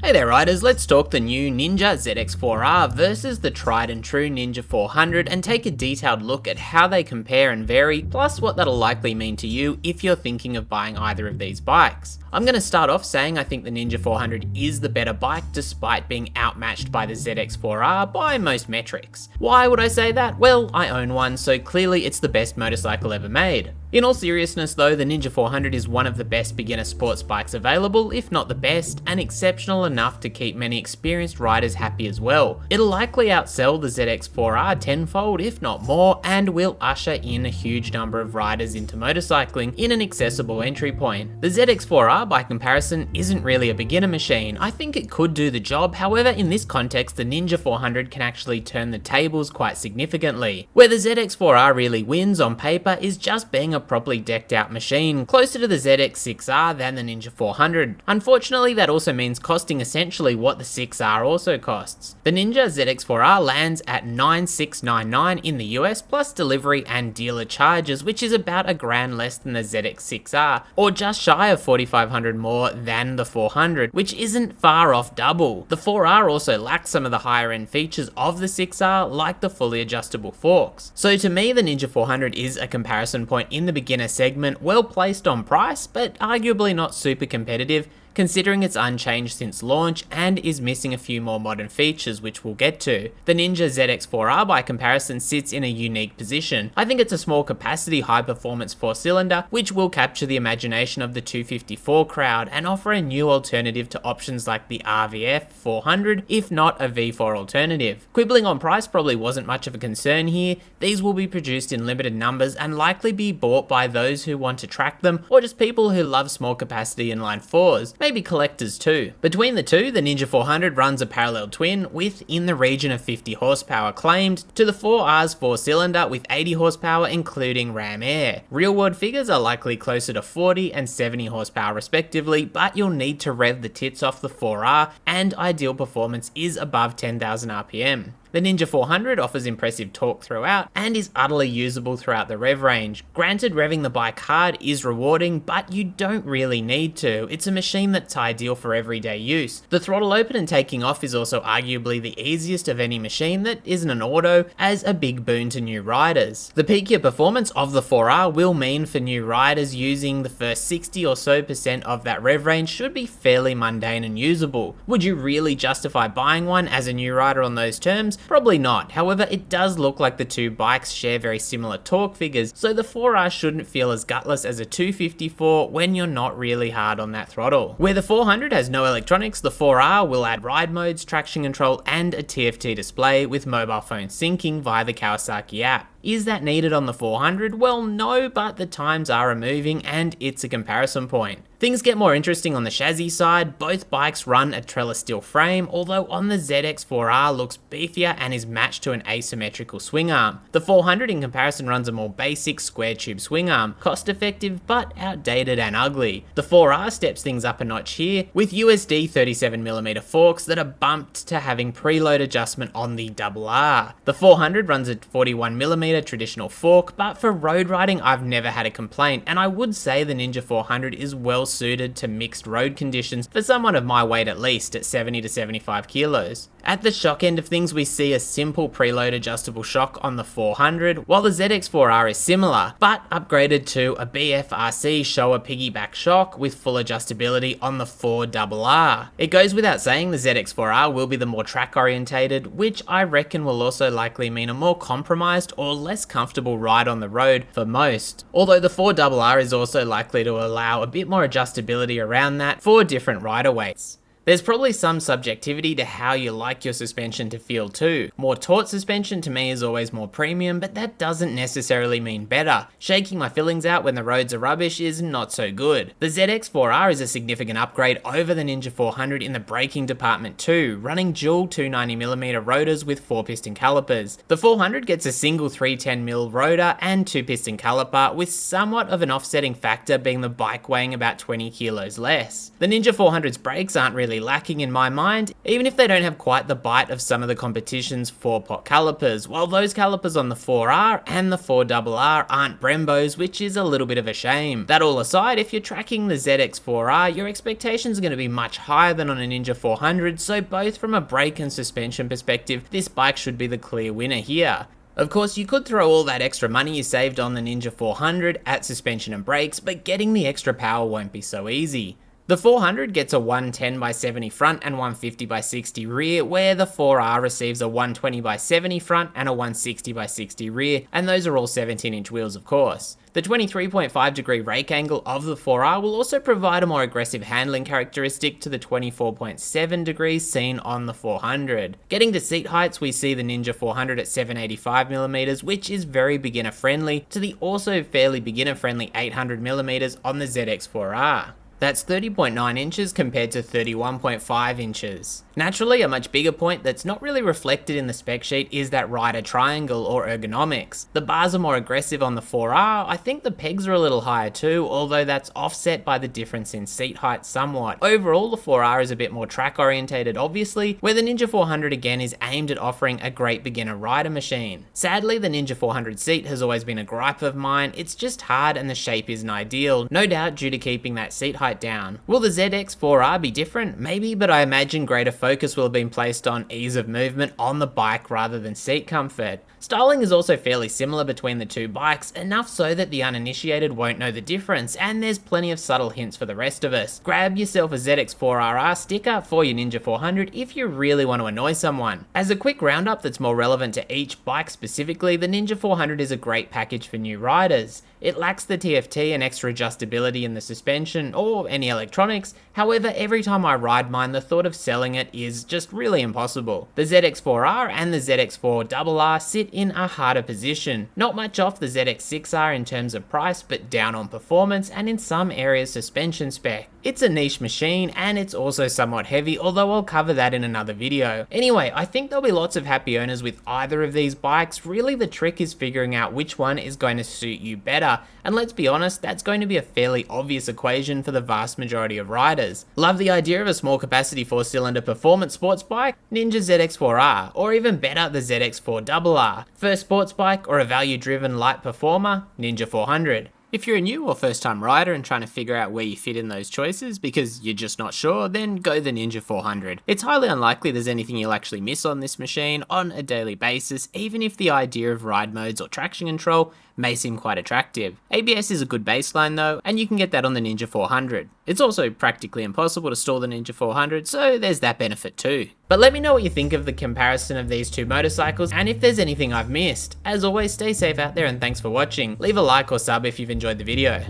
Hey there riders, let's talk the new Ninja ZX-4R versus the tried and true Ninja 400 and take a detailed look at how they compare and vary, plus what that'll likely mean to you if you're thinking of buying either of these bikes. I'm going to start off saying I think the Ninja 400 is the better bike despite being outmatched by the ZX-4R by most metrics. Why would I say that? Well, I own one, so clearly it's the best motorcycle ever made. In all seriousness though, the Ninja 400 is one of the best beginner sports bikes available, if not the best, and exceptional enough to keep many experienced riders happy as well. It'll likely outsell the ZX-4R tenfold, if not more, and will usher in a huge number of riders into motorcycling in an accessible entry point. The ZX-4R, by comparison, isn't really a beginner machine. I think it could do the job, however in this context the Ninja 400 can actually turn the tables quite significantly. Where the ZX-4R really wins on paper is just being a properly decked out machine, closer to the ZX-6R than the Ninja 400. Unfortunately, that also means costing essentially what the 6R also costs. The Ninja ZX-4R lands at $9,699 in the US plus delivery and dealer charges, which is about $1,000 less than the ZX-6R, or just shy of $4,500 more than the 400, which isn't far off double. The 4R also lacks some of the higher end features of the 6R, like the fully adjustable forks. So to me, the Ninja 400 is a comparison point in the beginner segment, well placed on price, but arguably not super competitive, considering it's unchanged since launch and is missing a few more modern features which we'll get to. The Ninja ZX-4R by comparison sits in a unique position. I think it's a small capacity high performance 4-cylinder which will capture the imagination of the 254 crowd and offer a new alternative to options like the RVF 400, if not a V4 alternative. Quibbling on price probably wasn't much of a concern here. These will be produced in limited numbers and likely be bought by those who want to track them or just people who love small capacity inline 4s. Maybe collectors too. Between the two, the Ninja 400 runs a parallel twin with in the region of 50 horsepower claimed to the 4R's 4-cylinder with 80 horsepower including ram air. Real world figures are likely closer to 40 and 70 horsepower respectively, but you'll need to rev the tits off the 4R and ideal performance is above 10,000 RPM. The Ninja 400 offers impressive torque throughout and is utterly usable throughout the rev range. Granted, revving the bike hard is rewarding, but you don't really need to. It's a machine that's ideal for everyday use. The throttle open and taking off is also arguably the easiest of any machine that isn't an auto, as a big boon to new riders. The peakier performance of the 4R will mean for new riders using the first 60 or so % of that rev range should be fairly mundane and usable. Would you really justify buying one as a new rider on those terms? Probably not. However, it does look like the two bikes share very similar torque figures, so the 4R shouldn't feel as gutless as a 254 when you're not really hard on that throttle. Where the 400 has no electronics, the 4R will add ride modes, traction control, and a TFT display with mobile phone syncing via the Kawasaki app. Is that needed on the 400? Well, no, but the times are moving and it's a comparison point. Things get more interesting on the chassis side. Both bikes run a trellis steel frame, although on the ZX-4R looks beefier and is matched to an asymmetrical swing arm. The 400 in comparison runs a more basic square tube swing arm, cost effective but outdated and ugly. The 4R steps things up a notch here with USD 37mm forks that are bumped to having preload adjustment on the RR. The 400 runs a 41mm traditional fork, but for road riding I've never had a complaint, and I would say the Ninja 400 is well suited to mixed road conditions for someone of my weight at least at 70 to 75 kilos. At the shock end of things, we see a simple preload adjustable shock on the 400, while the ZX-4R is similar, but upgraded to a BFRC Showa piggyback shock with full adjustability on the 4RR. It goes without saying the ZX-4R will be the more track orientated, which I reckon will also likely mean a more compromised or less comfortable ride on the road for most. Although the 4RR is also likely to allow a bit more adjustability around that for different rider weights. There's probably some subjectivity to how you like your suspension to feel too. More taut suspension to me is always more premium, but that doesn't necessarily mean better. Shaking my fillings out when the roads are rubbish is not so good. The ZX-4R is a significant upgrade over the Ninja 400 in the braking department too, running dual 290mm rotors with 4-piston calipers. The 400 gets a single 310mm rotor and 2-piston caliper, with somewhat of an offsetting factor being the bike weighing about 20 kilos less. The Ninja 400's brakes aren't really really lacking in my mind, even if they don't have quite the bite of some of the competition's 4-pot calipers, while those calipers on the 4R and the 4RR aren't Brembos, which is a little bit of a shame. That all aside, if you're tracking the ZX-4R, your expectations are going to be much higher than on a Ninja 400, so both from a brake and suspension perspective, this bike should be the clear winner here. Of course, you could throw all that extra money you saved on the Ninja 400 at suspension and brakes, but getting the extra power won't be so easy. The 400 gets a 110/70 front and 150/60 rear, where the 4R receives a 120/70 front and a 160/60 rear, and those are all 17-inch wheels, of course. The 23.5-degree rake angle of the 4R will also provide a more aggressive handling characteristic to the 24.7 degrees seen on the 400. Getting to seat heights, we see the Ninja 400 at 785mm, which is very beginner friendly, to the also fairly beginner friendly 800mm on the ZX-4R. That's 30.9 inches compared to 31.5 inches. Naturally, a much bigger point that's not really reflected in the spec sheet is that rider triangle or ergonomics. The bars are more aggressive on the 4R, I think the pegs are a little higher too, although that's offset by the difference in seat height somewhat. Overall, the 4R is a bit more track orientated obviously, where the Ninja 400 again is aimed at offering a great beginner rider machine. Sadly, the Ninja 400 seat has always been a gripe of mine, it's just hard and the shape isn't ideal, no doubt due to keeping that seat height down. Will the ZX-4R be different? Maybe, but I imagine greater focus will have been placed on ease of movement on the bike rather than seat comfort. Styling is also fairly similar between the two bikes, enough so that the uninitiated won't know the difference, and there's plenty of subtle hints for the rest of us. Grab yourself a ZX-4RR sticker for your Ninja 400 if you really want to annoy someone. As a quick roundup that's more relevant to each bike specifically, the Ninja 400 is a great package for new riders. It lacks the TFT and extra adjustability in the suspension or any electronics, however every time I ride mine the thought of selling it is just really impossible. The ZX-4R and the ZX-4RR sit in a harder position, not much off the ZX-6R in terms of price but down on performance and in some areas suspension spec. It's a niche machine and it's also somewhat heavy, although I'll cover that in another video. Anyway, I think there'll be lots of happy owners with either of these bikes. Really the trick is figuring out which one is going to suit you better, and let's be honest, that's going to be a fairly obvious equation for the vast majority of riders. Love the idea of a small capacity 4-cylinder performance sports bike? Ninja ZX-4R, or even better the ZX-4RR. First sports bike or a value driven light performer? Ninja 400. If you're a new or first time rider and trying to figure out where you fit in those choices because you're just not sure, then go the Ninja 400. It's highly unlikely there's anything you'll actually miss on this machine on a daily basis, even if the idea of ride modes or traction control may seem quite attractive. ABS is a good baseline though, and you can get that on the Ninja 400. It's also practically impossible to store the Ninja 400, so there's that benefit too. But let me know what you think of the comparison of these two motorcycles, and if there's anything I've missed. As always, stay safe out there and thanks for watching. Leave a like or sub if you've enjoyed the video.